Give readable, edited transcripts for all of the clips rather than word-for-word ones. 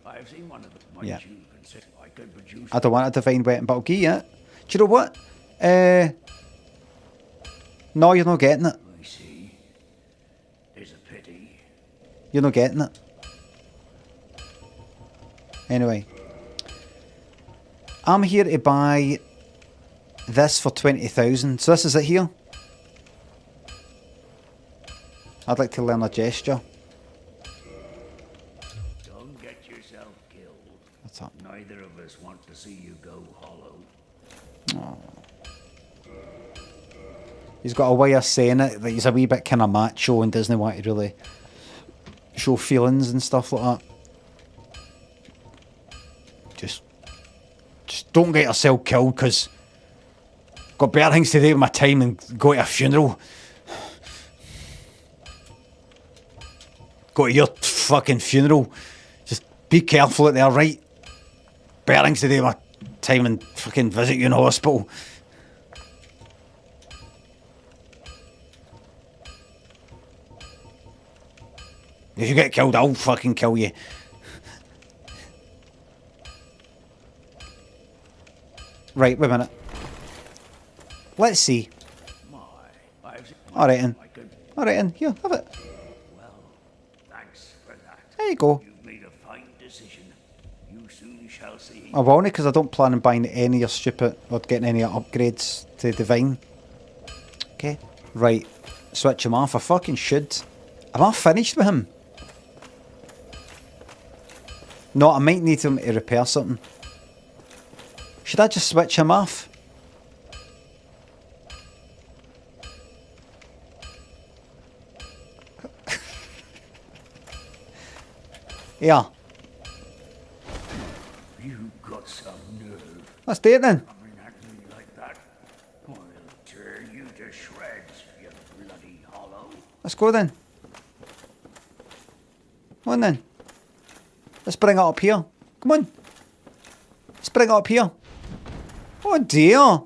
I've seen one of the ones Yeah. you consider I could produce. I don't want a divine weapon, but I'll give you it. Do you know what? No, you're not getting it. I see. There's a pity. You're not getting it. Anyway. I'm here to buy this for 20,000. So this is it here. I'd like to learn a gesture. Don't get yourself killed. What's up? Neither of us want to see you go hollow. Oh. He's got a way of saying it that he's a wee bit kind of macho and doesn't want to really show feelings and stuff like that. Just don't get yourself killed, because got better things to do with my time than go to a funeral. Go to your fucking funeral. Just be careful out there, right? Better things to do with my time than fucking visit you in hospital. If you get killed, I'll fucking kill you. Right, wait a minute. Let's see. Alright then. Alright then, here, have it. Well, thanks for that. There you go. You've made a fine decision. You soon shall see. I won't, because I don't plan on buying any or stupid or getting any upgrades to Divine. Okay. Right. Switch him off. I fucking should. Am I finished with him? No, I might need him to repair something. Should I just switch him off? Yeah. You got some nerve. Let's do it then. Coming at me like that. I'll tear you to shreds, you bloody hollow. Let's go then. Come on then. Let's bring it up here. Come on. Let's bring it up here. Oh dear.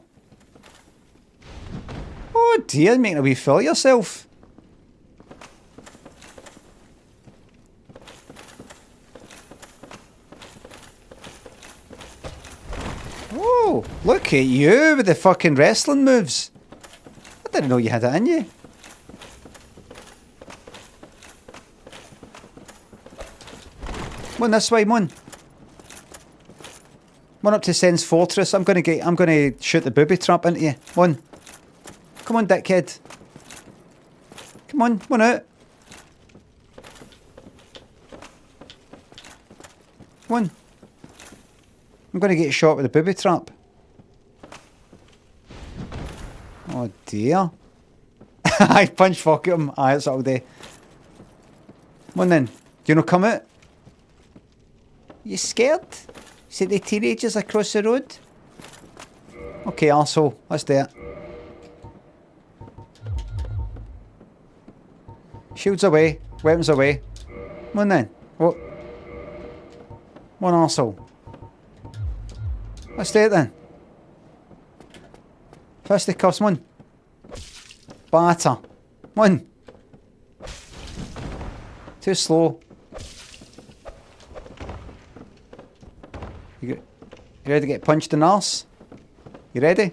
Oh dear, making a wee fool of yourself. Oh, look at you with the fucking wrestling moves. I didn't know you had it in you. Come on this way, come on. Come on up to Sen's Fortress. I'm gonna shoot the booby trap into you. Come on. Come on, dickhead. Come on out. Come on. I'm gonna get shot with the booby trap. Oh dear. I punch fuck at him. Aye, that's all day. Come on then. Do you know come out? You scared? See the teenagers across the road? Okay, arsehole. Let's do it. Shields away. Weapons away. Come on then. What? One arsehole. Let's do it then. Fisticuffs, come on. Batter. Come on. Too slow. You ready to get punched in the arse? You ready?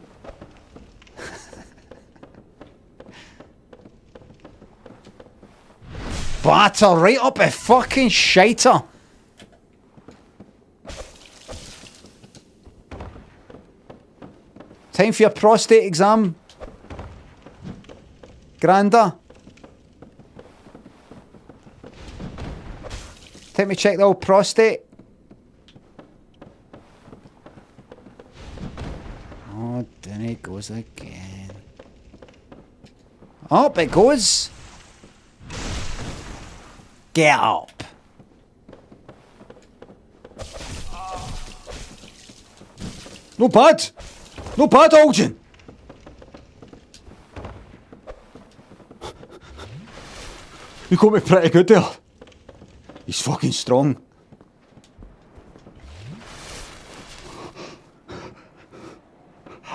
Batter right up a fucking shiter. Time for your prostate exam. Granda. Time to check the old prostate. Oh, then it goes again. Up it goes. Get up. No bad. No bad, Algin. You got me pretty good there. He's fucking strong.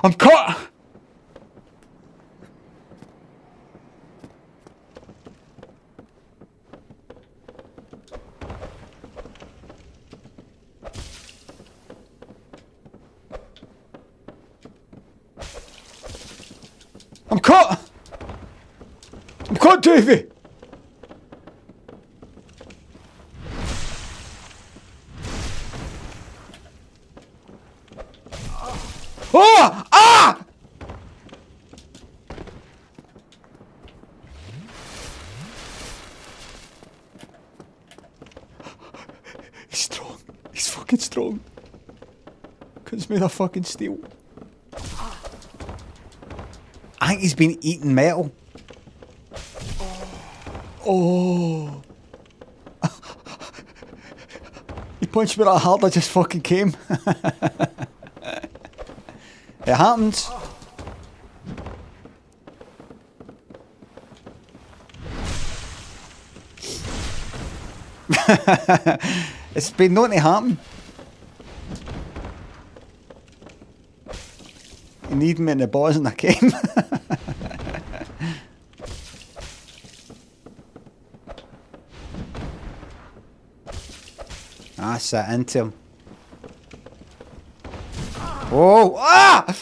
I'm cut. I'm cut! I'm cut, Davey! Oh! Ah! He's strong. He's fucking strong. Cause it's made of fucking steel. I think he's been eating metal. Oh. He punched me that hard, I just fucking came. It happens. It's been known to happen. You need me in the balls and I came. I sat into him. Oh! Ah!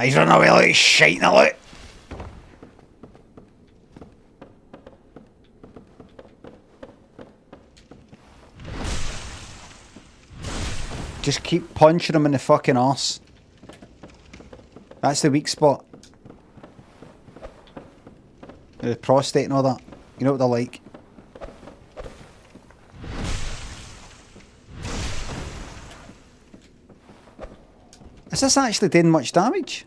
He's running away like he's shiting a lot. Just keep punching him in the fucking arse. That's the weak spot. The prostate and all that. You know what they're like. Is this actually doing much damage?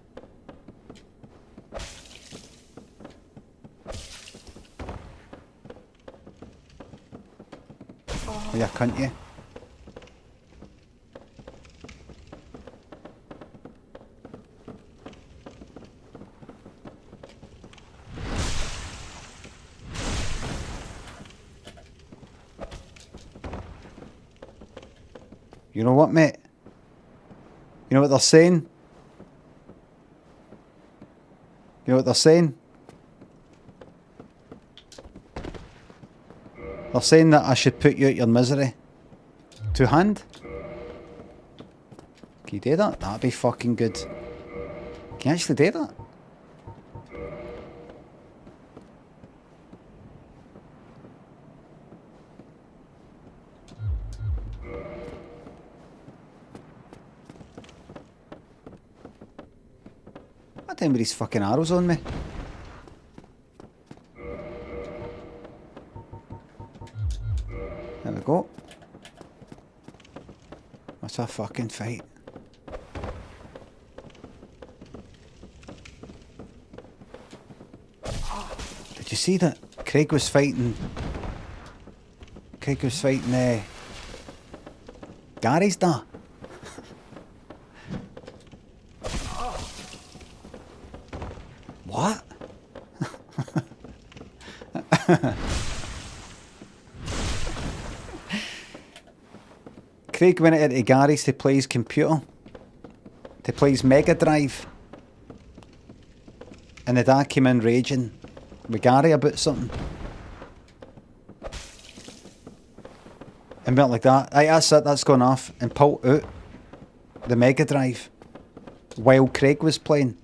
Oh, yeah, cunt you. You know what, mate? You know what they're saying? You know what they're saying? They're saying that I should put you out your misery. Two hand? Can you do that? That'd be fucking good. Can you actually do that? What time with these fucking arrows on me? There we go. What's a fucking fight? Did you see that? Craig was fighting Gary's dad. What? Craig went into Gary's to play his computer, to play his Mega Drive, and the dad came in raging with Gary about something. And went like that. Aye, that's it, that's gone off, and pulled out the Mega Drive while Craig was playing.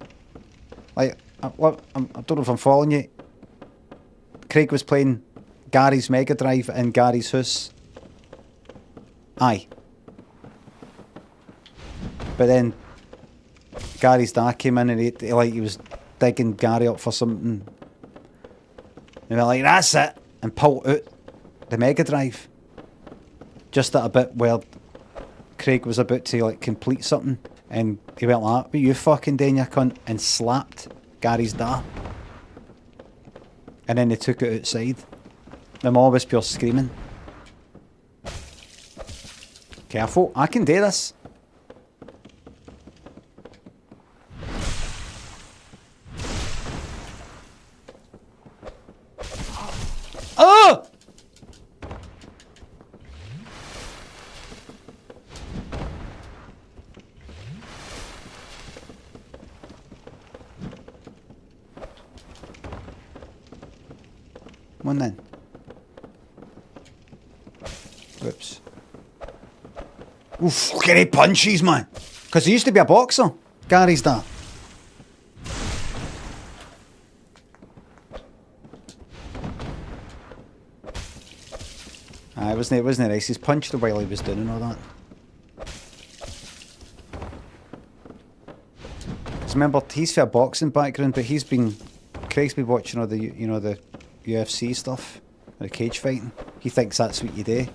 Like, I don't know if I'm following you. Craig was playing Gary's Mega Drive in Gary's house. Aye. But then Gary's dad came in and he was digging Gary up for something. And we're like, that's it. And pulled out the Mega Drive. Just at a bit where Craig was about to like complete something. And he went like, what you fucking doing, you cunt? And slapped Gary's dad. And then they took it outside. The mom was pure screaming. Careful, I can do this. Oh! One then. Whoops. Ooh, fucking he punches, man. Because he used to be a boxer. Gary's dad. It wasn't nice. He's punched her while he was doing all that. Remember, he's for a boxing background, but Craig's been watching all the, the UFC stuff, the cage fighting. He thinks that's what you do.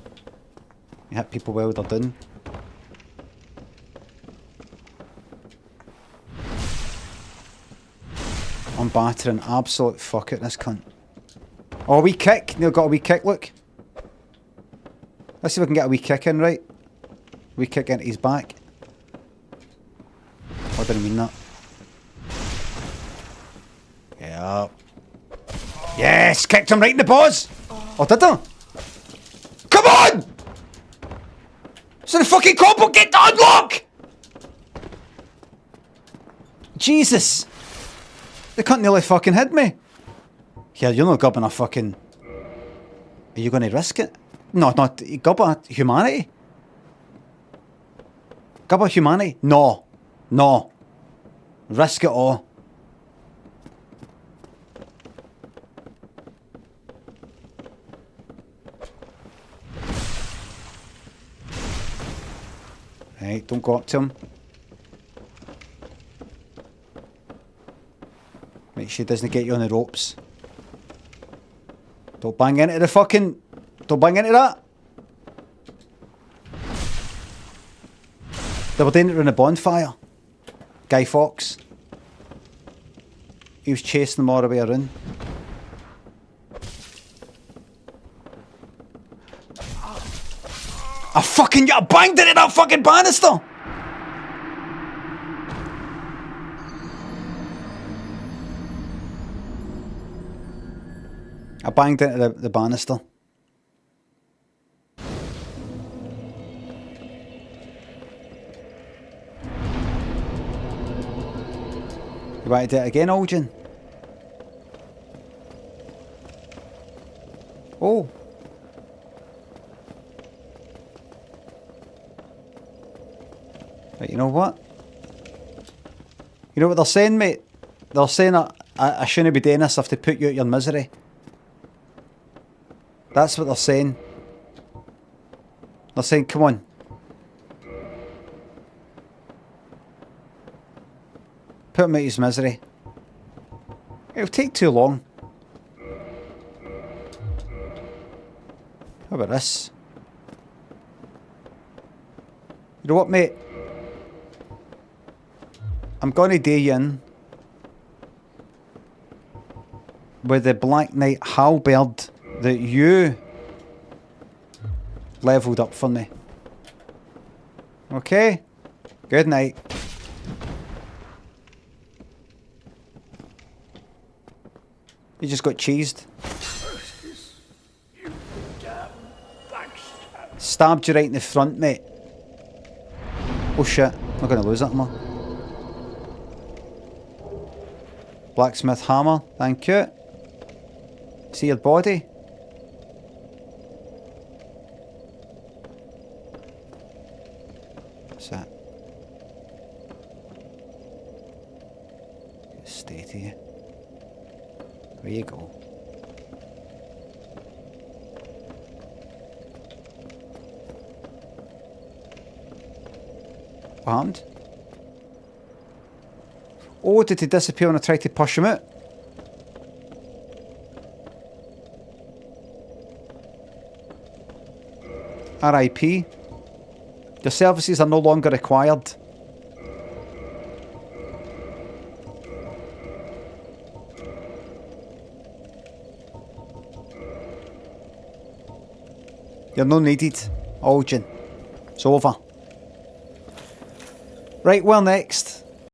You hit people while they're done. I'm battering absolute fuck it, this cunt. Oh, a wee kick. Neil got a wee kick, look. Let's see if we can get a wee kick in, right? Wee kick into his back. I didn't mean that. Yeah. Yes! Kicked him right in the balls! Oh, did I? Come on! So the fucking combo get to unlock! Jesus! They can't nearly fucking hit me. Yeah, you're not gobbing a fucking... Are you going to risk it? No, not... Gob a humanity? Gob a humanity? No. No. Risk it all. Right, don't go up to him. Make sure he doesn't get you on the ropes. Don't bang into the fucking... Don't bang into that. They were doing it in a bonfire. Guy Fawkes. He was chasing them all the way around. I banged into that fucking banister! I banged into the banister. You want to do it again, Olgin? Oh. But you know what? You know what they're saying, mate? They're saying I shouldn't be doing this if they put you out your misery. That's what they're saying. They're saying, come on. Put him out his misery. It'll take too long. How about this? You know what, mate? I'm going to do you in with the Black Knight halberd that you levelled up for me. Okay? Good night. You just got cheesed. You damn backstab. Stabbed you right in the front, mate. Oh shit. I'm not going to lose that, man. Blacksmith hammer, thank you. See your body? What's that? Stay to you. There you go. What happened? Oh, did he disappear when I tried to push him out? RIP. Your services are no longer required. You're no needed, Olgin. It's over. Right, well next.